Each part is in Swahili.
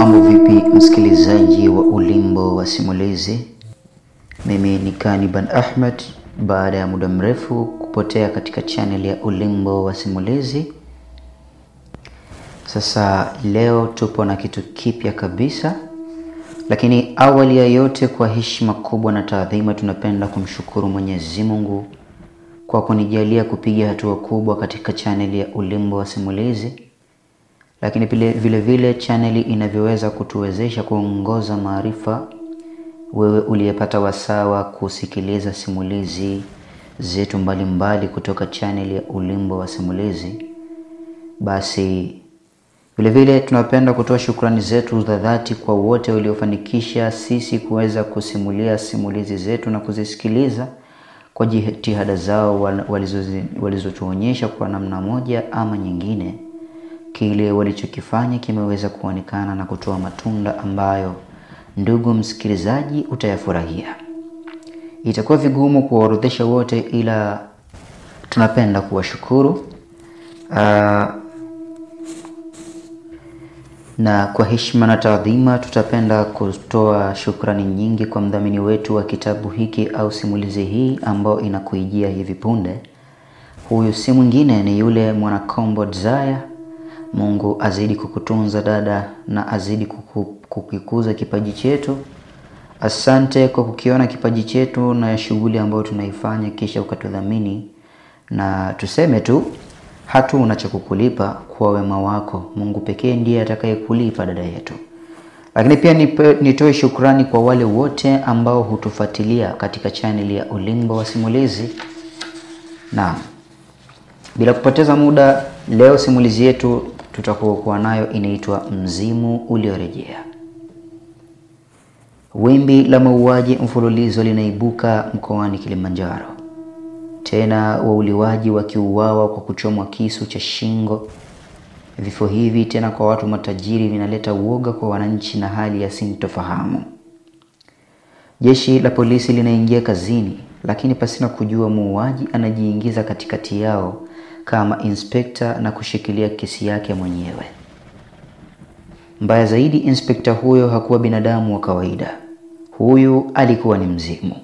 Mambo vipi msikilizaji wa Ulimbo wa Simulizi? Mimi ni Kaniban Ahmed. Baada ya muda mrefu kupotea katika channel ya Ulimbo wa Simulizi, sasa leo tupo na kitu kipya kabisa. Lakini awali ya yote, kwa heshima kubwa na taadhima, tunapenda kumshukuru Mwenyezi Mungu kwa kunijalia kupiga hatua kubwa katika channel ya Ulimbo wa Simulizi. Lakini vile vile channel inavyoweza kutuwezesha kuongoza maarifa. Wewe uliyepata wasawa kusikiliza simulizi zetu mbalimbali kutoka channel ya Ulimbo wa Simulizi, basi vile vile tunapenda kutoa shukrani zetu za dhati kwa wote waliofanikisha sisi kuweza kusimulia simulizi zetu na kuzisikiliza kwa jitihada zao walizotuonyesha kwa namna moja ama nyingine. Kile walichokifanya kimeweza kuonekana na kutoa matunda ambayo, ndugu msikilizaji, utayafurahia. Itakuwa vigumu kuorodhesha wote, ila tunapenda kuwashukuru. Na kwa heshima na taadhima tutapenda kutoa shukrani nyingi kwa mdhamini wetu wa kitabu hiki au simulizi hii ambao inakuijia hivi punde. Huyu si mwingine ni yule Mwanakombo Desire. Mungu azidi kukutunza dada, na azidi kukikuza kipaji chetu. Asante kwa kukiona kipaji chetu na shughuli ambayo tunaifanya kisha ukatudhamini, na tuseme tu hatuna cha kukulipa kwa wema wako. Mungu pekee ndiye atakayekulipa dada yetu. Lakini pia nitoe shukrani kwa wale wote ambao hutufuatilia katika channel ya Ulimbo wa Simulizi. Na bila kupoteza muda, leo simulizi yetu tutakuwa nayo inaitwa Mzimu Uliorejea. Wimbi la mauaji mfululizo linaibuka mkoani Kilimanjaro. Tena wauliwaji wakiuawa kwa kuchomwa kisu cha shingo. Vifo hivi tena kwa watu matajiri vinaleta uoga kwa wananchi na hali ya sintofahamu. Jeshi la polisi linaingia kazini, lakini pasina kujua muuaji anajiingiza katikati yao kama inspekta na kushikilia kesi yake mwenyewe. Mbaya zaidi, inspekta huyo hakuwa binadamu wa kawaida. Huyu alikuwa ni mzimu.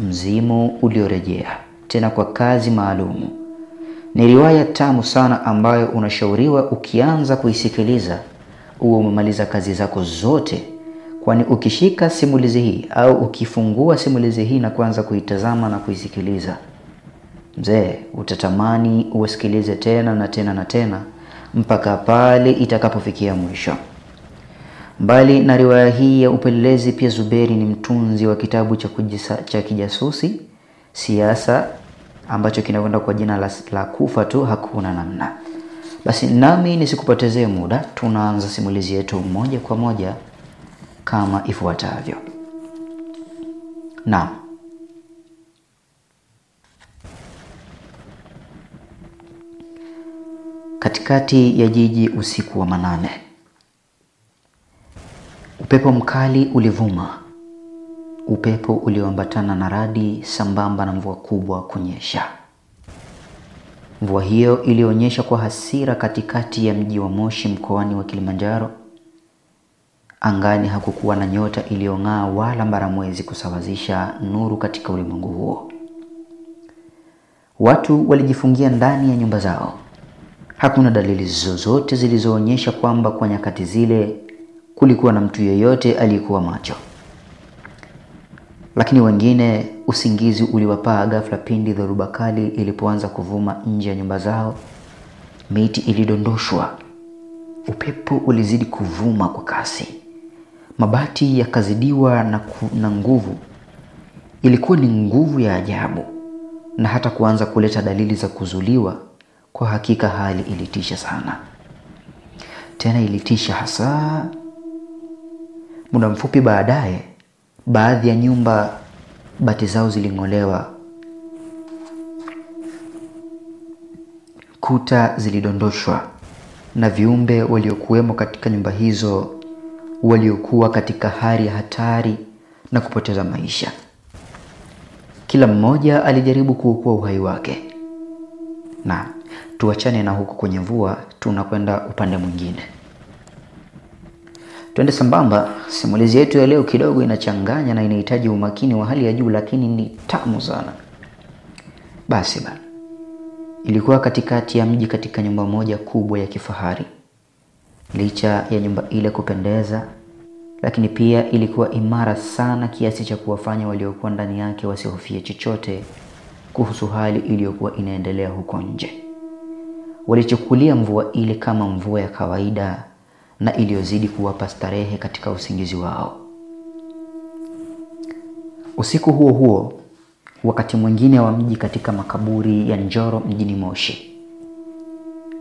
Mzimu uliorejea, tena kwa kazi maalumu. Ni riwaya tamu sana ambayo unashauriwa ukianza kuisikiliza uwe umemaliza kazi zako zote, kwani ukishika simulizi hii au ukifungua simulizi hii na kuanza kuitazama na kuisikiliza, mzee, utatamani usikilize tena na tena na tena mpaka pale itakapofikia mwisho. Mbali na riwaya hii ya upelelezi, pia Zuberi ni mtunzi wa kitabu cha kijasusi siasa ambacho kinakwenda kwa jina la Kufa tu Hakuna Namna. Basi nami nisikupotezee muda, tunaanza simulizi yetu moja kwa moja kama ifuatavyo. Naam. Katikati ya jiji usiku wa manane, upepo mkali ulivuma. Upepo ulioambatana na radi sambamba na mvua kubwa kunyesha. Mvua hiyo ilionyesha kwa hasira katikati ya mji wa Moshi mkoani wa Kilimanjaro. Angani hakukuwa na nyota iliyong'aa wala mbaramwezi kusawazisha nuru katika ulimwengu huo. Watu walijifungia ndani ya nyumba zao. Hakuna dalili zozote zilizoonyesha kwamba kwa nyakati zile kulikuwa na mtu yeyote aliyekuwa macho. Lakini wengine usingizi uliwapaa ghafla pindi dhoruba kali ilipoanza kuvuma nje ya nyumba zao. Miti ilidondoshwa. Upepo ulizidi kuvuma kwa kasi. Mabati yakazidiwa na nguvu. Ilikuwa ni nguvu ya ajabu, na hata kuanza kuleta dalili za kuzuliwa. Kwa hakika hali ilitisha sana. Tena ilitisha hasa. Muda mfupi baadaye, baadhi ya nyumba bati zao ziling'olewa. Kuta zilidondoshwa, na viumbe waliokuwemo katika nyumba hizo waliokuwa katika hali ya hatari na kupoteza maisha. Kila mmoja alijaribu kuokoa uhai wake. Na tuachane na huko kwenye mvua, tunakwenda upande mwingine. Twende sambamba. Simulizi yetu ya leo kidogo inachanganya na inahitaji umakini wa hali ya juu, lakini ni tamu sana. Basi bana. Ilikuwa katikati ya mji katika nyumba moja kubwa ya kifahari. Licha ya nyumba ile kupendeza, lakini pia ilikuwa imara sana kiasi cha kuwafanya waliokuwa ndani yake wasihofie chochote kuhusu hali iliyokuwa inaendelea huko nje. Walichukulia mvua ile kama mvua ya kawaida na iliyozidi kuwapa starehe katika usingizi wao. Usiku huo huo, wakati mwingine wa mji katika makaburi ya Njoro mjini Moshi.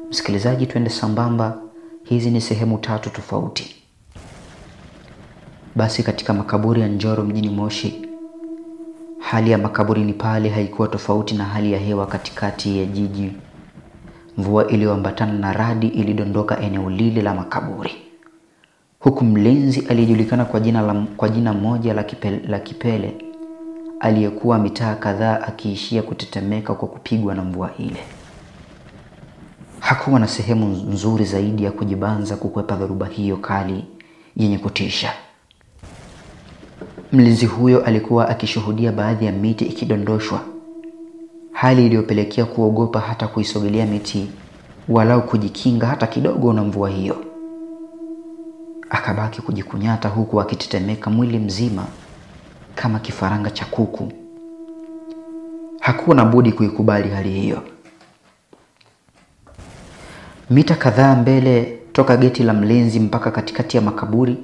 Msikilizaji, twende sambamba. Hizi ni sehemu 3 tofauti. Basi katika makaburi ya Njoro mjini Moshi, hali ya makaburi ni pale haikuwa tofauti na hali ya hewa katikati ya jiji. Mvua iliyoambatana na radi ilidondoka eneo lile la makaburi. Huku mlinzi aliyejulikana kwa jina moja la Kipele aliyekuwa mitaa kadhaa akiishia kutetemeka kwa kupigwa na mvua ile. Hakuwa na sehemu nzuri zaidi ya kujibanza kukwepa dhoruba hiyo kali yenye kutisha. Mlinzi huyo alikuwa akishuhudia baadhi ya miti ikidondoshwa, hali iliyopelekea kuogopa hata kuisogelea miti walau kujikinga hata kidogo na mvua hiyo. Akabaki kujikunyata huku akitetemeka mwili mzima kama kifaranga cha kuku. Hakuwa na budi kuikubali hali hiyo. Mita kadhaa mbele toka geti la mlinzi mpaka katikati ya makaburi,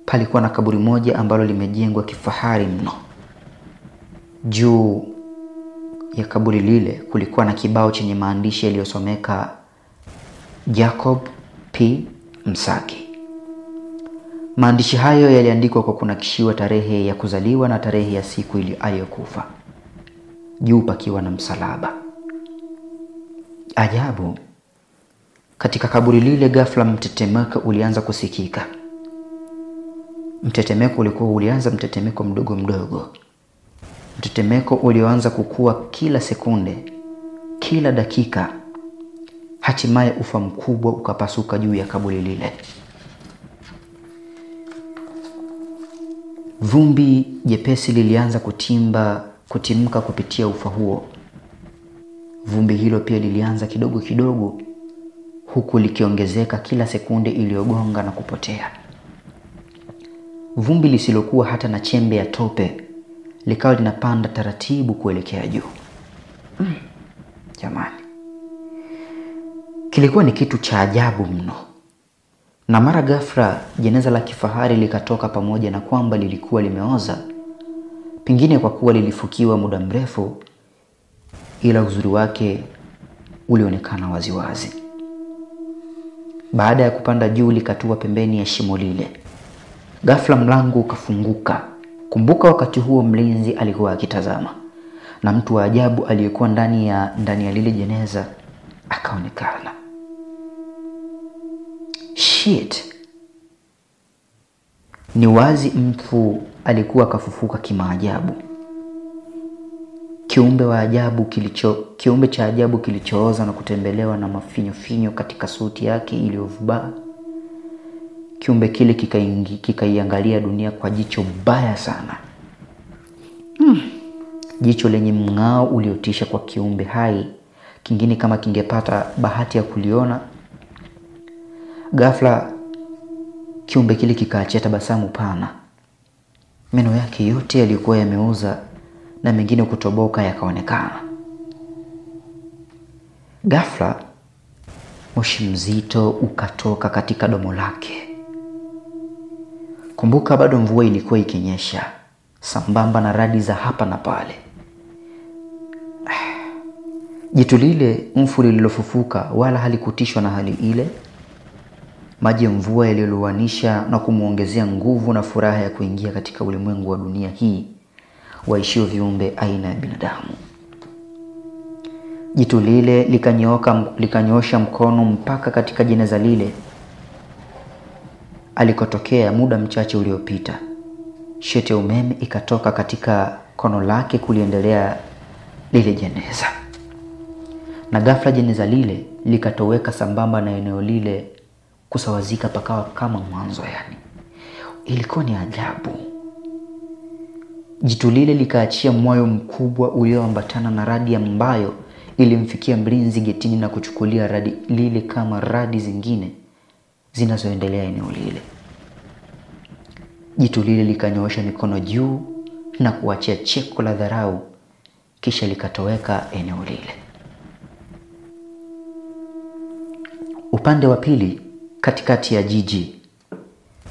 palikuwa na kaburi moja ambalo limejengwa kifahari mno. Juu ya kaburi lile kulikuwa na kibao chenye maandishi yaliyosomeka Jacob P. Msaki. Maandishi hayo yaliandikwa kwa kunakishiwa tarehe ya kuzaliwa na tarehe ya siku aliyokufa. Juu pakiwa na msalaba. Ajabu, katika kaburi lile ghafla mtetemeko ulianza kusikika. Ulianza mtetemeko mdogo mdogo. Mtetemeko ulioanza kukua kila sekunde, kila dakika. Hatimaye ufa mkubwa ukapasuka juu ya kaburi lile. Vumbi jepesi lilianza kutimka kupitia ufa huo. Vumbi hilo pia lilianza kidogo kidogo, huku likiongezeka kila sekunde iliyogonga na kupotea. Vumbi lisilokuwa hata na chembe ya tope likawa linapanda taratibu kuelekea juu. Jamani, kilikuwa ni kitu cha ajabu mno. Na mara ghafla jeneza la kifahari likatoka, pamoja na kwamba lilikuwa limeoza, pengine kwa kuwa lilifukiwa muda mrefu, ila uzuri wake ulionekana waziwazi. Baada ya kupanda juu likatua pembeni ya shimo lile. Ghafla mlango ukafunguka. Kumbuka wakati huo mlinzi alikuwa akitazama, na mtu wa ajabu aliyekuwa ndani ya lile jeneza akaonekana. Shit. Ni wazi mfu alikuwa kafufuka kimaajabu. Kiumbe cha ajabu kilichooza na kutembelewa na mafinyo katika suti yake iliyovubaa. Kiumbe kile kikaiangalia dunia kwa jicho baya sana. Jicho lenye mng'ao uliotisha kwa kiumbe hai kingine kama kingepata bahati ya kuliona. Ghafla kiumbe kile kikaachia tabasamu pana. Meno yake yote yalikuwa yameoza na mengine kutoboka yakaonekana. Ghafla moshi mzito ukatoka katika domo lake. Kumbuka bado mvua ilikuwa ikinyesha, sambamba na radi za hapa na pale. Jitu lile mfu lililofufuka wala halikutishwa na hali ile. Maji ya mvua yaliyowanisha na kumuongezea nguvu na furaha ya kuingia katika ulimwengu wa dunia hii waishio viumbe aina ya binadamu. Jitu lile likanyosha mkono mpaka katika jeneza lile alikotokea muda mchache uliopita. Sheti ya umeme ikatoka katika kono lake kuliendelea lile jeneza. Na ghafla jeneza lile likatoweka sambamba na eneo lile kusawazika pakawa kama mwanzo yani. Ilikuwa ni ajabu. Jitu lile likaachia moyo mkubwa ulioambatana na radi ambayo ilimfikia mlinzi getini na kuchukulia radi lile kama radi zingine zinazoendelea eneo lile. Jitu lile likanyoosha mikono juu na kuachia cheko la dharau, kisha likatoweka eneo lile. Upande wa pili, katikati ya jiji,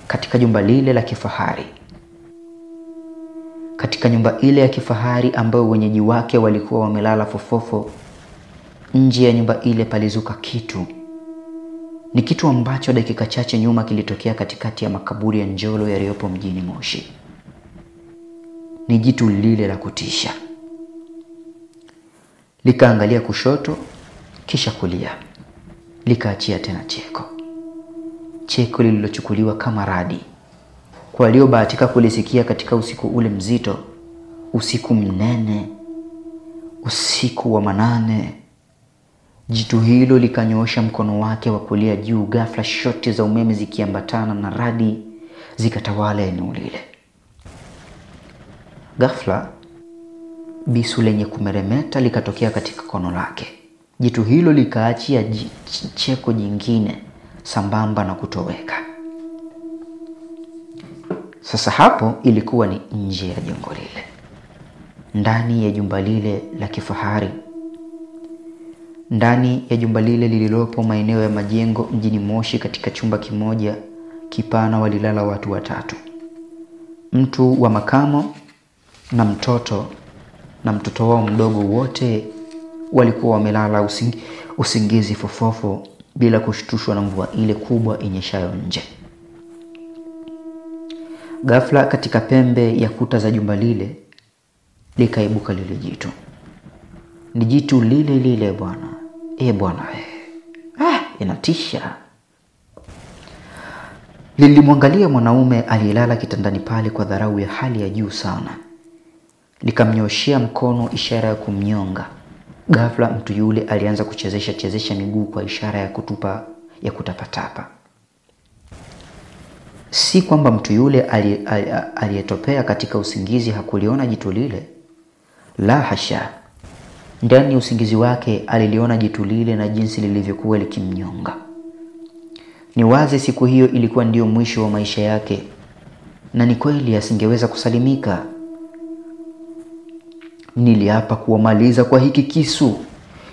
katika jumba lile la kifahari. Katika nyumba ile ya kifahari ambayo wenyeji wake walikuwa wamelala fofofo, nje ya nyumba ile palizuka kitu. Ni kitu ambacho dakika chache nyuma kilitokea katikati ya makaburi ya Njolo yaliyopo mjini Moshi. Ni jitu lile la kutisha. Likaangalia kushoto, kisha kulia. Likaachia tena cheko. Cheko lililochukuliwa kama radi. Kwa waliobahatika kulisikia katika usiku ule mzito, usiku mnene, usiku wa manane, jitu hilo likanyoosha mkono wake wa kulia juu. Ghafla shoti za umeme zikiambatana na radi zikatawala eneo lile. Ghafla bisu lenye kumeremeta likatokea katika kono lake. Jitu hilo likaachia cheko jingine sambamba na kutoweka. Sasa hapo ilikuwa ni nje ya jengo lile. Ndani ya jumba lile la kifahari. Ndani ya jumba lile lililopo maeneo ya majengo mjini Moshi, katika chumba kimoja kipana walilala watu watatu. Mtu wa makamo na mtoto wao mdogo, wote walikuwa wamelala usingizi fofofo bila kushtushwa na mvua ile kubwa inyeshayo nje. Ghafla katika pembe ya kuta za jumba lile likaibuka lile jitu. Ni jitu lile bwana. Bwana. Inatisha. Lilimwangalia mwanaume aliyelala kitandani pale kwa dharau ya hali ya juu sana. Likamnyoshia mkono ishara ya kumnyonga. Ghafla mtu yule alianza kuchezesha miguu kwa ishara ya kutapatapa. Si kwamba mtu yule aliyetopea katika usingizi hakuliona jitu lile. La hasha. Ndani ya usingizi wake aliliona jitu lile na jinsi lilivyokuwa likimnyonga. Ni wazi siku hiyo ilikuwa ndio mwisho wa maisha yake, na ni kweli asingeweza kusalimika. Niliapa kuwamaliza kwa hiki kisu,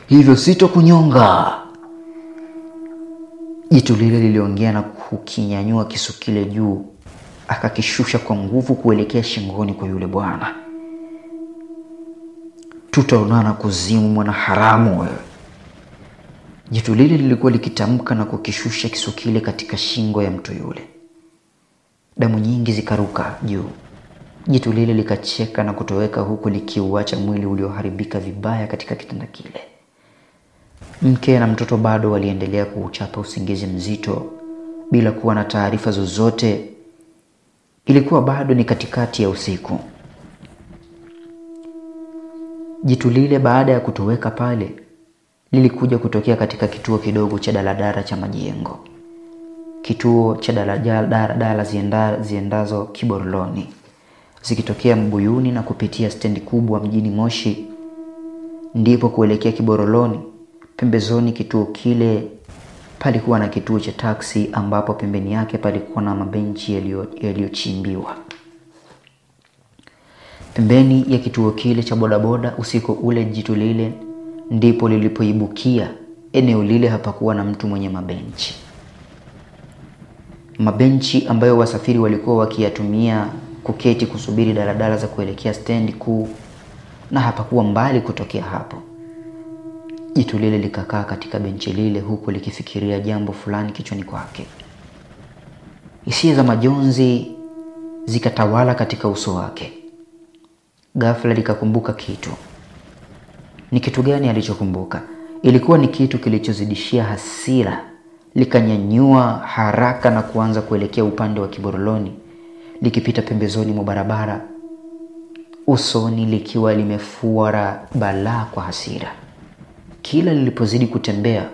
hivyo sitokunyonga. Jitu lile liliongea na kukinyanyua kisu kile juu, akakishusha kwa nguvu kuelekea shingoni kwa yule bwana. Tutaonana kuzimu, mwana haramu wewe. Jitu lile lilikuwa likitamka na kukishusha kisu kile katika shingo ya mtu yule. Damu nyingi zikaruka juu. Jitu lile likacheka na kutoweka, huku likiuacha mwili ulioharibika vibaya katika kitanda kile. Mke na mtoto bado waliendelea kuuchapa usingizi mzito bila kuwa na taarifa zozote. Ilikuwa bado ni katikati ya usiku. Jitu lile baada ya kutoweka pale lilikuja kutokea katika kituo kidogo cha daladala cha majengo. Kituo cha daladala ziendazo Kiboroloni, zikitokea Mbuyuni na kupitia stendi kubwa mjini Moshi, ndipo kuelekea Kiboroloni. Pembezoni kituo kile palikuwa na kituo cha taksi, ambapo pembeni yake palikuwa na mabenchi yaliyochimbiwa. Pembeni ya kituo kile cha bodaboda usiku ule jitu lile ndipo lilipoibukia. Eneo lile hapakuwa na mtu mwenye mabenchi. Mabenchi ambayo wasafiri walikuwa wakiyatumia kuketi kusubiri daladala za kuelekea stendi kuu, na hapakuwa mbali kutokea hapo. Jitu lile likakaa katika benchi lile huku likifikiria jambo fulani kichwani kwake. Hisia za majonzi zikatawala katika uso wake. Ghafla likakumbuka kitu. Ni kitu gani alichokumbuka? Ilikuwa ni kitu kilichozidishia hasira. Likanyanyua haraka na kuanza kuelekea upande wa Kiboroloni, likipita pembezoni mwa barabara, usoni likiwa limefuara balaa kwa hasira. Kila lilipozidi kutembea,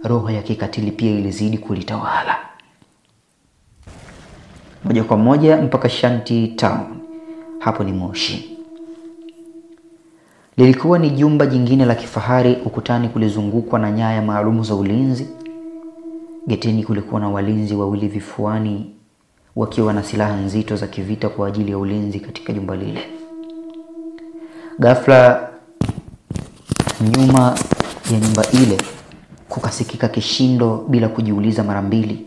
roho ya kikatili pia ilizidi kulitawala. moja kwa moja mpaka Shanty Town, hapo ni Moshi. Lilikuwa ni jumba jingine la kifahari. Ukutani kulizungukwa na nyaya maalumu za ulinzi. Getini kulikuwa na walinzi wawili vifuani wakiwa na silaha nzito za kivita kwa ajili ya ulinzi katika jumba lile. Ghafla nyuma ya nyumba ile kukasikika kishindo bila kujiuliza mara mbili.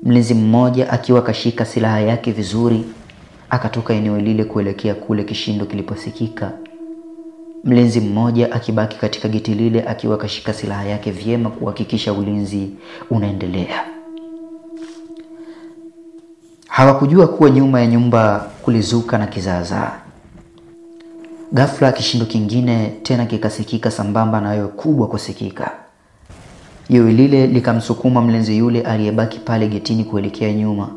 Mlinzi mmoja akiwa kashika silaha yake vizuri akatoka eneo lile kuelekea kule kishindo kiliposikika. Mlinzi mmoja akibaki katika geti lile akiwa kashika silaha yake vyema kuhakikisha ulinzi unaendelea. Hawakujua kuwa nyuma ya nyumba kulizuka na kizaazaa. Ghafla kishindo kingine tena kikasikika sambamba na yowe kubwa kusikika. Yowe lile likamsukuma mlinzi yule aliyebaki pale getini kuelekea nyuma.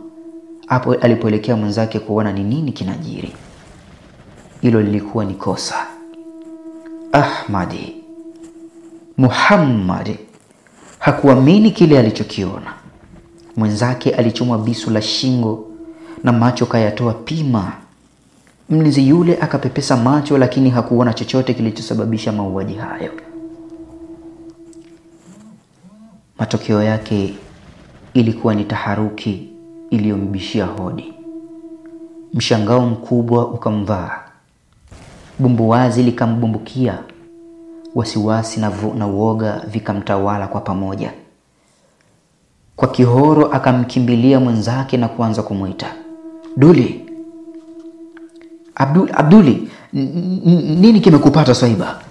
Hapo alipoelekea mwenzake kuona ni nini kinajiri. Hilo lilikuwa ni kosa. Muhammad hakuamini kile alichokiona. Mwenzake alichomwa bisu la shingo na macho kayatoa pima. Mlinzi yule akapepesa macho lakini hakuona chochote kilichosababisha mauaji hayo. Matokeo yake ilikuwa ni taharuki iliyombishia hodi. Mshangao mkubwa ukamvaa. Bumbuwazi likambumbukia. Wasiwasi na uoga vikamtawala kwa pamoja. Kwa kihoro akamkimbilia mwenzake na kuanza kumuita, "Duli! Abduli, nini kimekupata swaiba?"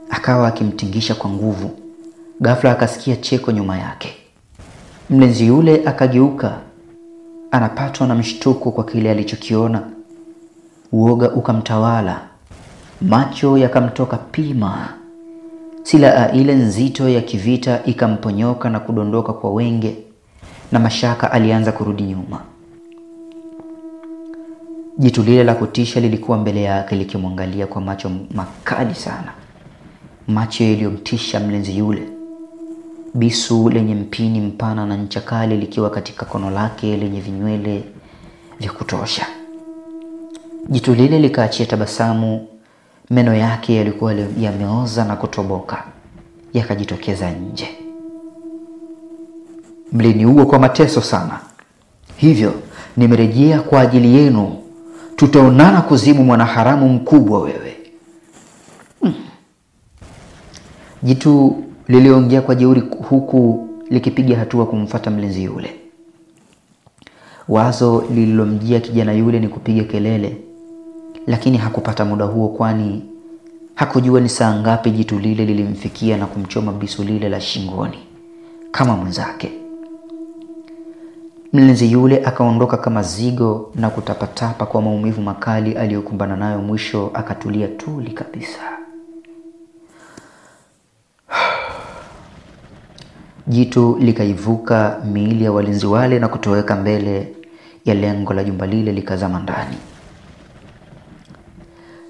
Akawa akimtingisha kwa nguvu. Ghafla akasikia cheko nyuma yake. Mlinzi yule akageuka, anapatwa na mshtuko kwa kile alichokiona. Uoga ukamtawala. Macho yakamtoka pima. Silaha ile nzito ya kivita ikamponyoka na kudondoka kwa wenge, na mashaka alianza kurudi nyuma. Jitu lile la kutisha lilikuwa mbele yake likimwangalia kwa macho makali sana. Macho yaliyomtisha mlinzi yule. Bisu lenye mpini mpana na ncha kali likiwa katika kono lake lenye vinywele vya kutosha. Jitu lile likaachia tabasamu. Meno yake yalikuwa yameoza na kutoboka, yakajitokeza nje. "Mliniua kwa mateso sana. Hivyo nimerejea kwa ajili yenu. Tutaonana kuzimu, mwanaharamu mkubwa wewe." Jitu liliongea kwa jeuri huku likipiga hatua kumfuata mlinzi yule. Wazo lililomjia kijana yule ni kupiga kelele, lakini hakupata muda huo, kwani hakujua ni saa ngapi jitu lile lilimfikia na kumchoma bisu lile la shingoni kama mwenzake. Mlinzi yule akaondoka kama zigo na kutapatapa kwa maumivu makali aliyokumbana nayo. Mwisho akatulia tuli kabisa. Jitu likaivuka miili ya walinzi wale na kutoweka mbele ya lengo la jumba lile, likazama ndani.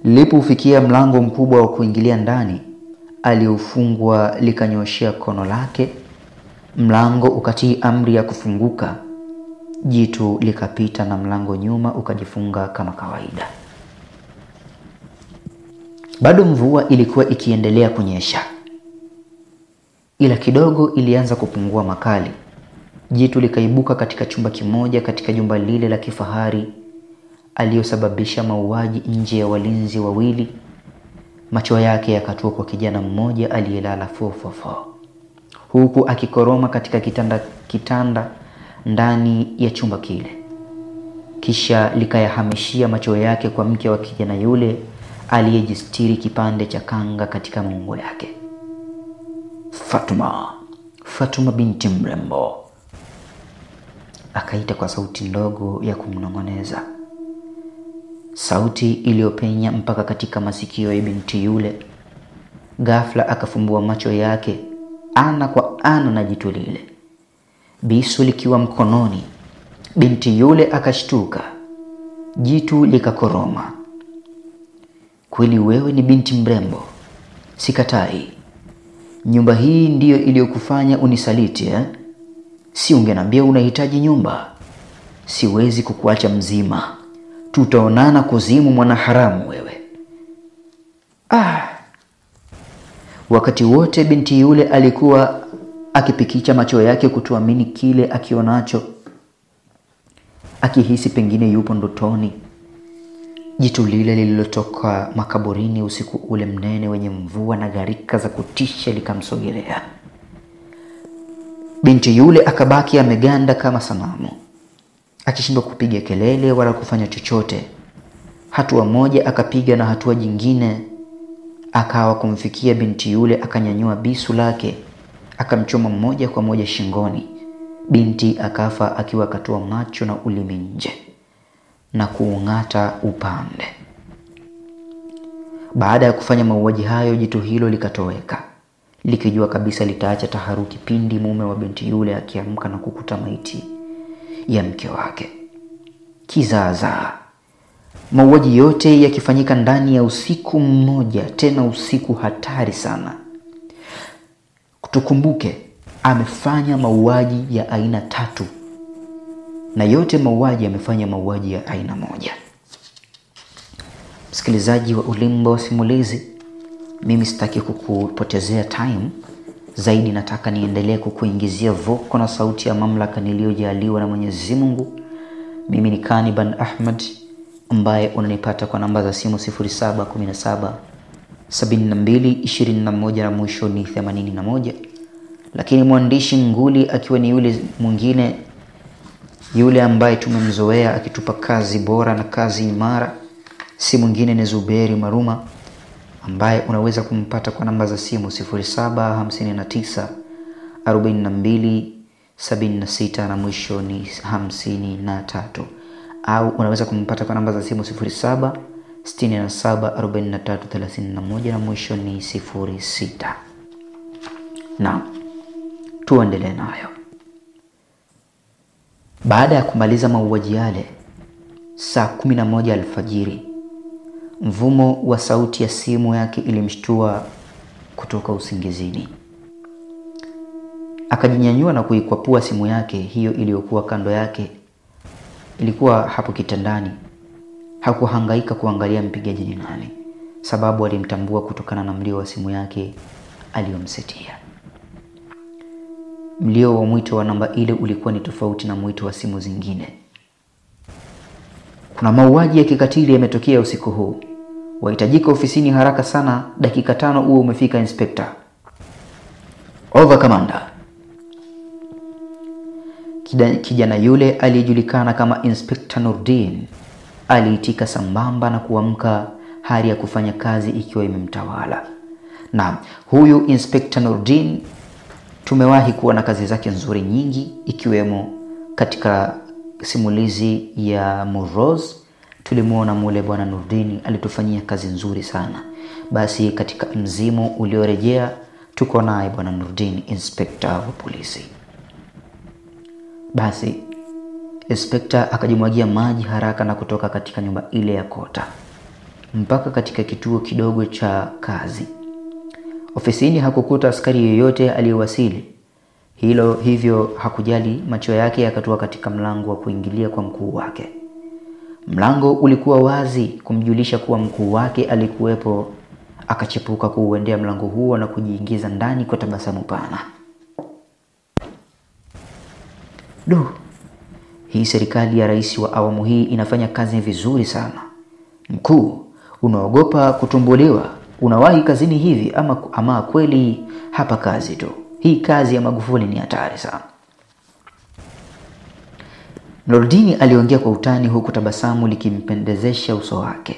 Lilipofikia mlango mkubwa wa kuingilia ndani aliofungwa, likanyoshia kono lake. Mlango ukatii amri ya kufunguka. Jitu likapita na mlango nyuma ukajifunga kama kawaida. Bado mvua ilikuwa ikiendelea kunyesha, ila kidogo ilianza kupungua makali. Jitu likaibuka katika chumba kimoja katika jumba lile la kifahari aliyosababisha mauaji nje ya walinzi wawili. Macho yake yakatua kwa kijana mmoja aliyelala fofofo, huku akikoroma katika kitanda ndani ya chumba kile. Kisha likayahamishia macho yake kwa mke wa kijana yule aliyejistiri kipande cha kanga katika maungo yake. Fatuma binti mrembo," akaita kwa sauti ndogo ya kumnong'oneza. Sauti iliyopenya mpaka katika masikio ya binti yule. Ghafla akafumbua macho yake ana kwa ana na jitu lile, bisu likiwa mkononi. Binti yule akashtuka. Jitu likakoroma, "Kweli wewe ni binti mrembo, sikatai. Nyumba hii ndiyo iliyokufanya unisaliti, Si ungeniambia unahitaji nyumba?" siwezi kukuacha mzima. Tutaonana kuzimu, mwana haramu wewe. Wakati wote binti yule alikuwa akipikicha macho yake kutuamini kile akionacho, akihisi pengine yupo ndotoni. Jitu lile lililotoka makaburini usiku ule mnene wenye mvua na gharika za kutisha likamsogelea. Binti yule akabaki ameganda kama sanamu, akishindwa kupiga kelele wala kufanya chochote. Hatua moja akapiga na hatua jingine akawa kumfikia binti yule, akanyanyua bisu lake akamchoma moja kwa moja shingoni. Binti akafa akiwa katoa macho na ulimi nje na kuungata upande. Baada ya kufanya mauaji hayo, jitu hilo likatoweka, likijua kabisa litaacha taharuki pindi mume wa binti yule akiamka na kukuta maiti ya mke wake. Kizaazaa. Mauaji yote yakifanyika ndani ya usiku mmoja, tena usiku hatari sana. Tukumbuke amefanya mauaji ya aina 3, na yote mauaji amefanya mauaji ya aina moja. Msikilizaji wa Ulimbo Simulizi, mimi sitaki kukupotezea time zaidi, nataka niendelee kukuingizia voko na sauti ya mamlaka niliyojaliwa na Mwenyezi Mungu. Mimi ni Kaniban Ahmed, ambaye unanipata kwa namba za simu 0717 72 21 na mwisho ni 81. Lakini mwandishi nguli akiwa ni yule mwingine, yule ambaye tumemzoea akitupa kazi bora na kazi imara, si mwingine ni Zuberi Maruma, ambaye unaweza kumpata kwa namba za simu 0759 42 76 na mwisho ni 53, au unaweza kumpata kwa namba za simu 07 67 43 31 na mwisho ni 06. Na tuendelee nayo. Baada ya kumaliza mauaji yale, saa 11 alfajiri, mvumo wa sauti ya simu yake ilimshtua kutoka usingizini. Akajinyanyua na kuikwapua simu yake hiyo iliyokuwa kando yake. Ilikuwa hapo kitandani. Hakuhangaika kuangalia mpigaji ni nani, sababu alimtambua kutokana na mlio wa simu yake aliyomsetia. Mlio wa mwito wa namba ile ulikuwa ni tofauti na mwito wa simu zingine. Kuna mauaji ya kikatili yametokea usiku huu. Wahitajika ofisini haraka sana, dakika 5 uwe umefika inspector. Over commander. Kijana yule aliyejulikana kama Inspector Nurdin aliitika sambamba na kuamka, hali ya kufanya kazi ikiwa imemtawala. Na huyu Inspector Nurdin tumewahi kuona kazi zake nzuri nyingi, ikiwemo katika simulizi ya Moroz tulimuona mule bwana Nurdin alitufanyia kazi nzuri sana. Basi katika mzimu uliorejea tuko naye bwana Nurdin, inspector wa polisi. Basi inspector akajimwagia maji haraka na kutoka katika nyumba ile ya kota mpaka katika kituo kidogo cha kazi. Ofisini hakukuta askari yeyote aliyewasili. Hivyo hakujali, macho yake yakatua katika mlango wa kuingilia kwa mkuu wake. Mlango ulikuwa wazi kumjulisha kuwa mkuu wake alikuwepo. Akachepuka kuuendea mlango huo na kujiingiza ndani kwa tabasamu pana. Hii serikali ya rais wa awamu hii inafanya kazi vizuri sana. Mkuu, unaogopa kutumbuliwa? Unawahi kazini hivi ama kweli hapa kazi tu? Hii kazi ya Magufuli ni hatari sana. Nurdin aliongea kwa utani, huku tabasamu likimpendezesha uso wake.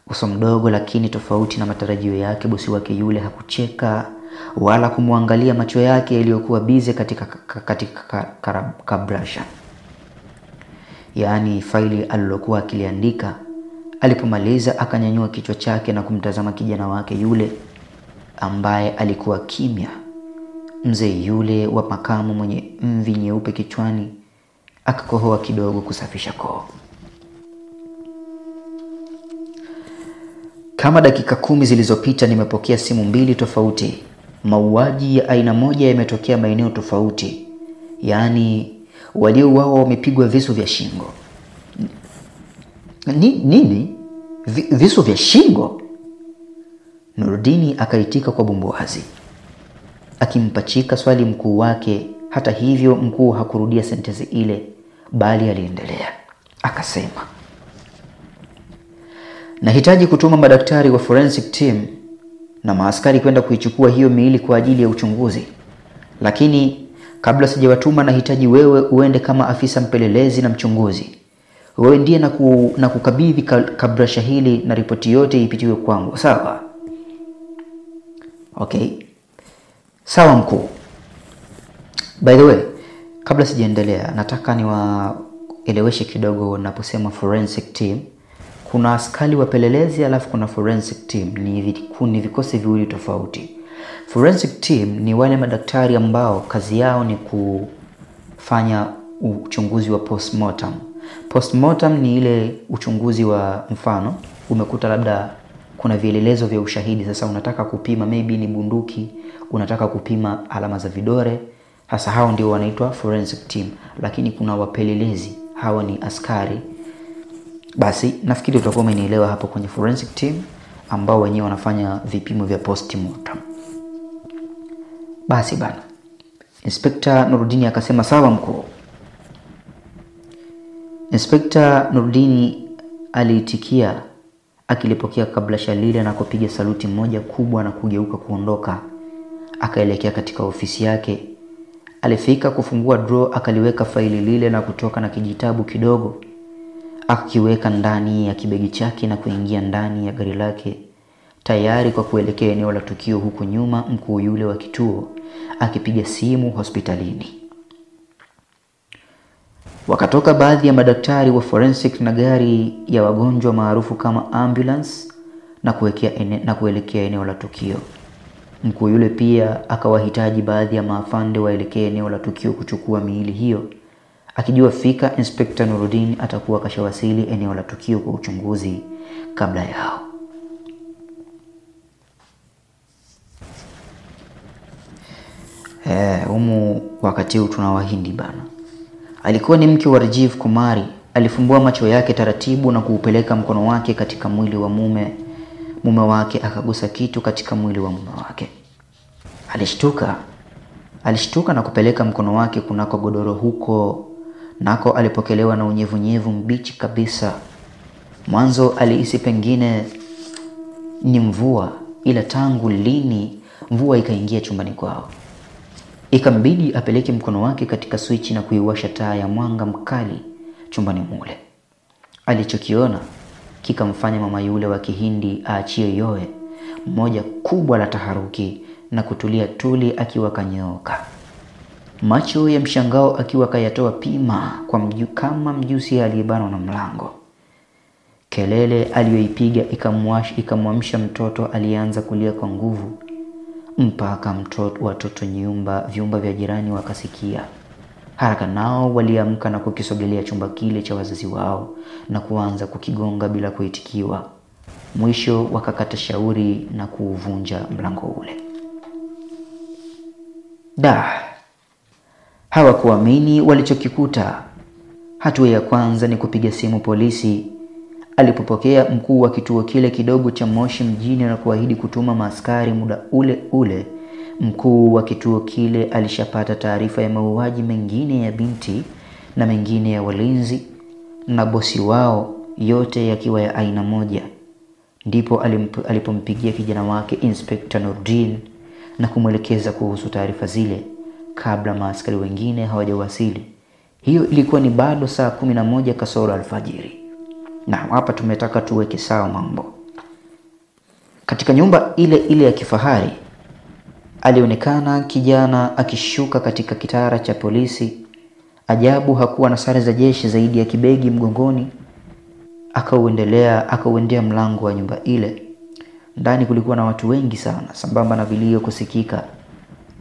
Uso mdogo lakini tofauti na matarajio yake. Bosi wake yule hakucheka wala kumwangalia, macho yake yaliyokuwa bize katika kabrasha, yaani faili alilokuwa akiliandika. Alipomaliza akanyanyua kichwa chake na kumtazama kijana wake yule ambaye alikuwa kimya. Mzee yule wa makamu mwenye mvi nyeupe kichwani akakohoa kidogo kusafisha koo. Kama dakika 10 zilizopita nimepokea simu 2 tofauti. Mauaji ya aina moja yametokea maeneo tofauti. Yaani waliouawa wamepigwa visu vya shingo. Nini? Visu vya shingo? Nurdini akaitika kwa bumbuazi, akimpachika swali mkuu wake. Hata hivyo mkuu hakurudia sentensi ile, bali aliendelea. Akasema, nahitaji kutuma madaktari wa forensic team na maaskari kwenda kuichukua hiyo miili kwa ajili ya uchunguzi. Lakini kabla sijawatuma, nahitaji wewe uende kama afisa mpelelezi na mchunguzi. Wewe ndiye na kukabidhi kabrasha hili na ripoti yote ipitiwe kwangu. Sawa? Okay. Sawa mkuu. By the way, kabla sijaendelea, nataka niwaeleweshe kidogo naposema forensic team. Kuna askari wapelelezi alafu kuna forensic team. Ni vikosi viwili tofauti. Forensic team ni wale madaktari ambao kazi yao ni kufanya uchunguzi wa postmortem. Postmortem ni ile uchunguzi wa mfano, umekuta labda kuna vielelezo vya ushahidi, sasa unataka kupima, maybe ni bunduki, unataka kupima alama za vidole. Hasa hao ndio wanaitwa forensic team. Lakini kuna wapelelezi, hawa ni askari. Basi nafikiri utakuwa umenielewa hapo kwenye forensic team, ambao wenyewe wanafanya vipimo vya postmortem. Basi bana, Inspector Nurdini akasema sawa mkuu. Inspector Nurdini aliitikia, akilipokea kabrasha lile na kupiga saluti moja kubwa na kugeuka kuondoka. Akaelekea katika ofisi yake. Alifika kufungua drawer, akaliweka faili lile na kutoka na kijitabu kidogo. Akiweka ndani ya kibegi chake na kuingia ndani ya gari lake, tayari kwa kuelekea eneo la tukio. Huko nyuma mkuu yule wa kituo akipiga simu hospitalini. Wakatoka baadhi ya madaktari wa forensic na gari ya wagonjwa maarufu kama ambulance na kuelekea eneo la tukio. Mkuu yule pia akawahitaji baadhi ya maafande waelekea eneo la tukio kuchukua miili hiyo, akijua fika Inspector Nurdin atakuwa kashawasili eneo la tukio kwa uchunguzi kabla yao. Wakati huu tuna Wahindi bana. Alikuwa ni mke wa Rajiv Kumari. Alifumbua macho yake taratibu na kuupeleka mkono wake katika mwili wa mume wake. Akagusa kitu katika mwili wa mume wake. Alishtuka na kupeleka mkono wake kunako godoro. Huko nako alipokelewa na unyevunyevu mbichi kabisa. Mwanzo alihisi pengine ni mvua, ila tangu lini mvua ikaingia chumbani kwao? Ikambidi apeleke mkono wake katika switch na kuiwasha taa ya mwanga mkali chumbani mule. Alichokiona kikamfanya mama yule wa Kihindi aachie yoe moja kubwa la taharuki na kutulia tuli akiwa kanyooka. Macho ya mshangao akiwa kayatoa pima kama mjusi aliyebanwa na mlango. Kelele aliyoipiga ikamwamsha mtoto. Alianza kulia kwa nguvu mpaka watoto vyumba vya jirani wakasikia. Haraka nao waliamka na kukisogelea chumba kile cha wazazi wao na kuanza kukigonga bila kuitikiwa. Mwisho wakakata shauri na kuuvunja mlango ule. Hawakuamini walichokikuta. Hatua ya kwanza ni kupiga simu polisi. Alipopokea mkuu wa kituo kile kidogo cha Moshi mjini na kuahidi kutuma maaskari muda ule ule, mkuu wa kituo kile alishapata taarifa ya mauaji mengine ya binti na mengine ya walinzi na bosi wao, yote yakiwa ya aina moja. Ndipo alipompigia kijana wake Inspector Nurdin na kumwelekeza kuhusu taarifa zile kabla maaskari wengine hawajawasili. Hiyo ilikuwa ni bado saa 11 kasoro alfajiri. Na hapa tumetaka tuweke sawa mambo. Katika nyumba ile ya kifahari alionekana kijana akishuka katika kitara cha polisi. Ajabu hakuwa na sare za jeshi zaidi ya kibegi mgongoni. Akauendea mlango wa nyumba ile. Ndani kulikuwa na watu wengi sana, sambamba na vilio kusikika.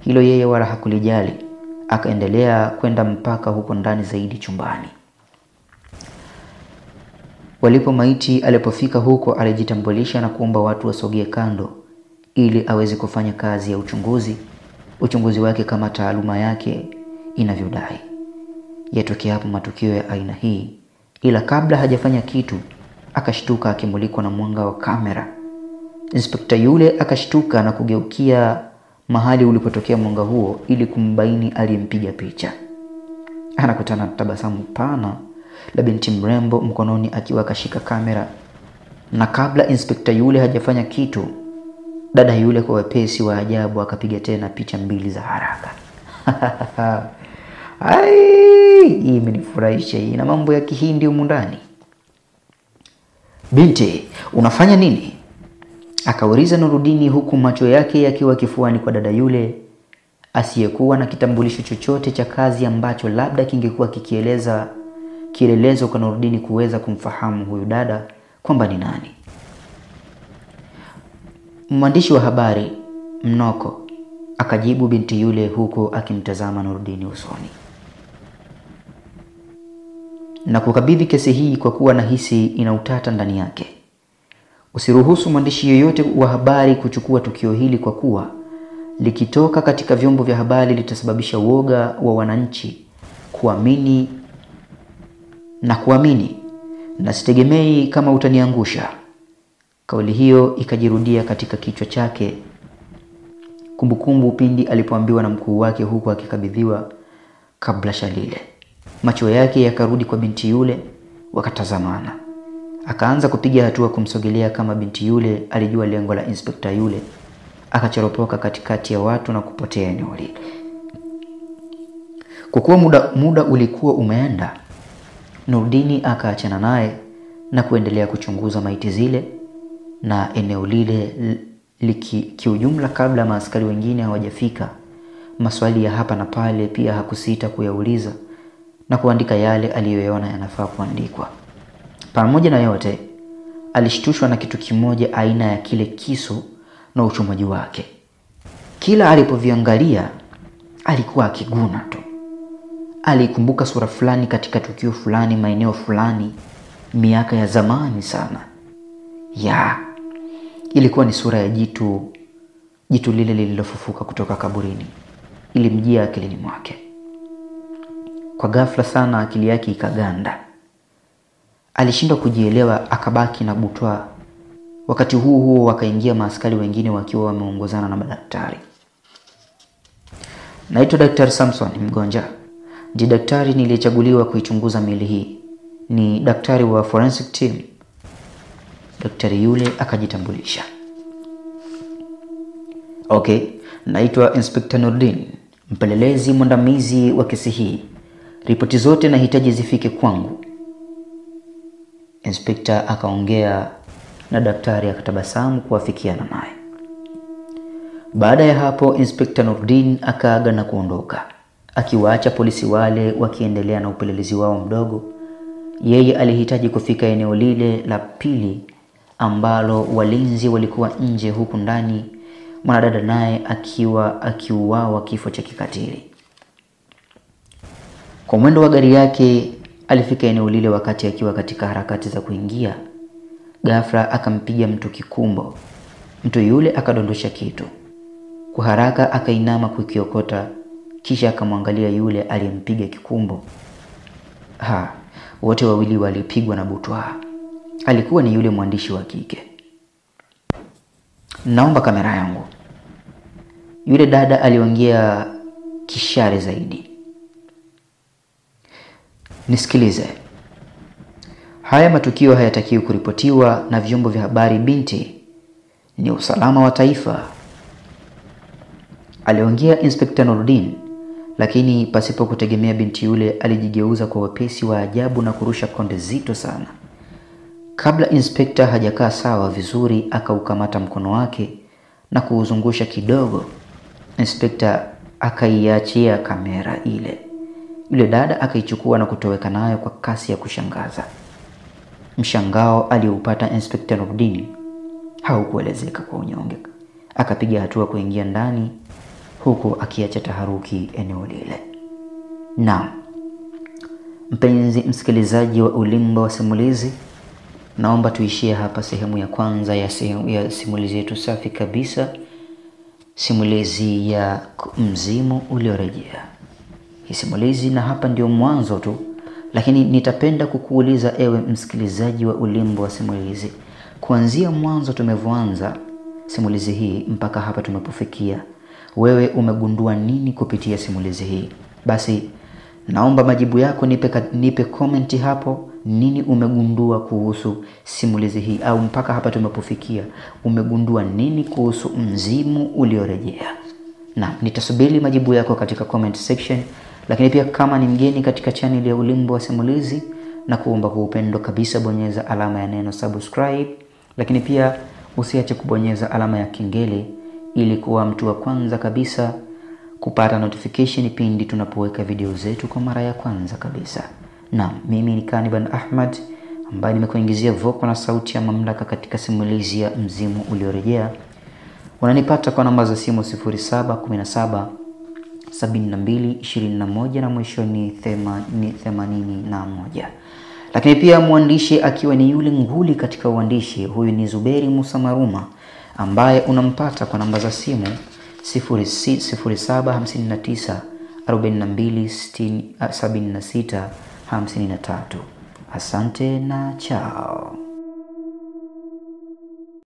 Hilo yeye wala hakulijali. Akaendelea kwenda mpaka huko ndani zaidi chumbani. Maiti alipofika huko alijitambulisha na kuomba watu wasogee kando ili aweze kufanya kazi ya uchunguzi wake kama taaluma yake inavyodai. yatokea hapo matukio ya aina hii, ila kabla hajafanya kitu akashtuka akimulikwa na mwanga wa kamera. Inspekta yule akashtuka na kugeukia mahali ulipotokea mwanga huo ili kumbaini aliyempiga picha. Anakutana na tabasamu pana la binti mrembo mkononi akiwa akashika kamera, na kabla inspekta yule hajafanya kitu, dada yule kwa wepesi wa ajabu akapiga tena picha 2 za haraka. Hii imenifurahisha hii na mambo ya Kihindi humu ndani. "Binti, unafanya nini?" akauliza Nurudini, huku macho yake yakiwa kifuani kwa dada yule asiyekuwa na kitambulisho chochote cha kazi ambacho labda kingekuwa kielelezo kwa Nurudini kuweza kumfahamu huyu dada kwamba ni nani. Mwandishi wa habari mnoko, akajibu binti yule huku akimtazama Nurudini usoni. "Na kukabidhi kesi hii kwa kuwa nahisi ina utata ndani yake. Usiruhusu mwandishi yeyote wa habari kuchukua tukio hili kwa kuwa likitoka katika vyombo vya habari litasababisha woga wa wananchi kuamini na sitegemei kama utaniangusha." Kauli hiyo ikajirudia katika kichwa chake kumbukumbu pindi alipoambiwa na mkuu wake huku akikabidhiwa kablasha lile. Macho yake yakarudi kwa binti yule, wakatazamana. Akaanza kupiga hatua kumsogelea kama binti yule alijua lengo la inspekta yule. Akachoropoka katikati ya watu na kupotea eneo lile. Kwa kuwa muda ulikuwa umeenda, Nurudini akaachana naye na kuendelea kuchunguza maiti zile na eneo lile kiujumla. Kabla maaskari wengine hawajafika, maswali ya hapa na pale pia hakusita kuyauliza na kuandika yale aliyoyaona yanafaa kuandikwa. Pamoja na yote, alishtushwa na kitu kimoja, aina ya kile kisu na uchomaji wake. Kila alipoviangalia alikuwa akiguna tu. Alikumbuka sura fulani katika tukio fulani, maeneo fulani, miaka ya zamani sana. Ilikuwa ni sura ya jitu lile lililofufuka kutoka kaburini. Ilimjia akilini mwake. Kwa ghafla sana akili yake ikaganda. Alishindwa kujielewa, akabaki na butwa. Wakati huo wakaingia maaskari wengine wakiwa wameongozana na madaktari. "Naitwa Daktari Samson Mgonja. Ndiye daktari niliyechaguliwa kuichunguza miili hii. Ni daktari wa forensic team." Daktari yule akajitambulisha. "Okay, naitwa Inspector Nurudin, mpelelezi mwandamizi wa kesi hii. Ripoti zote nahitaji zifike kwangu." Inspector akaongea na daktari akatabasamu kuafikiana naye. Baada ya hapo Inspector Nurudin akaaga na kuondoka, akiwaacha polisi wale wakiendelea na upelelezi wao mdogo. Yeye alihitaji kufika eneo lile la pili ambalo walinzi walikuwa nje, huku ndani mwanadada naye akiuawa kifo cha kikatili. Kwa mwendo wa gari yake alifika eneo lile. Wakati akiwa katika harakati za kuingia, ghafla akampiga mtu kikumbo. Mtu yule akadondosha kitu. Kwa haraka akainama kukiokota, kisha akamwangalia yule aliyempiga kikumbo. Wote wawili walipigwa na butwa. Alikuwa ni yule mwandishi wa kike. "Naomba kamera yangu." Yule dada aliongea kishare zaidi. "Nisikilize. Haya matukio hayatakiwi kuripotiwa na vyombo vya habari binti. Ni usalama wa taifa." Aliongea Inspekta Nurudin, lakini pasipo kutegemea binti yule alijigeuza kwa wepesi wa ajabu na kurusha konde zito sana. Kabla inspekta hajakaa sawa vizuri, akaukamata mkono wake na kuuzungusha kidogo. Inspekta akaiachia kamera ile. Yule dada akaichukua na kutoweka nayo kwa kasi ya kushangaza. Mshangao alioupata Inspekta Nurudin haukuelezeka kwa unyonge. Akapiga hatua kuingia ndani, huku akiacha taharuki eneo lile. Na mpenzi msikilizaji wa Ulimbo wa Simulizi, naomba tuishie hapa sehemu ya kwanza ya simulizi yetu safi kabisa, simulizi ya Mzimu Uliorejea. hii simulizi, na hapa ndio mwanzo tu. Lakini nitapenda kukuuliza ewe msikilizaji wa Ulimbo wa Simulizi, kuanzia mwanzo tumeanza simulizi hii mpaka hapa tumepofikia, wewe umegundua nini kupitia simulizi hii? Basi naomba majibu yako, nipe comment hapo. Nini umegundua kuhusu simulizi hii, au mpaka hapa tumepofikia umegundua nini kuhusu mzimu uliorejea? Na nitasubiri majibu yako katika comment section. Lakini pia kama ni mgeni katika channel ya Ulimbo wa Simulizi, na kuomba kwa upendo kabisa bonyeza alama ya neno subscribe, lakini pia usiache kubonyeza alama ya kengele ili kuwa mtu wa kwanza kabisa kupata notification pindi tunapoweka video zetu kwa mara ya kwanza kabisa. Na mimi ni Cannibal Ahmad ambaye nimekuingizia voko na sauti ya mamlaka katika simulizi ya mzimu uliorejea. Unanipata kwa namba za simu 0717 72 21 na mwisho ni 81. Lakini pia mwandishi akiwa ni yule nguli katika uandishi, huyu ni Zuberi Musa Maruma, ambaye unampata kwa namba za simu 0759 42 76 53. Asante na chao.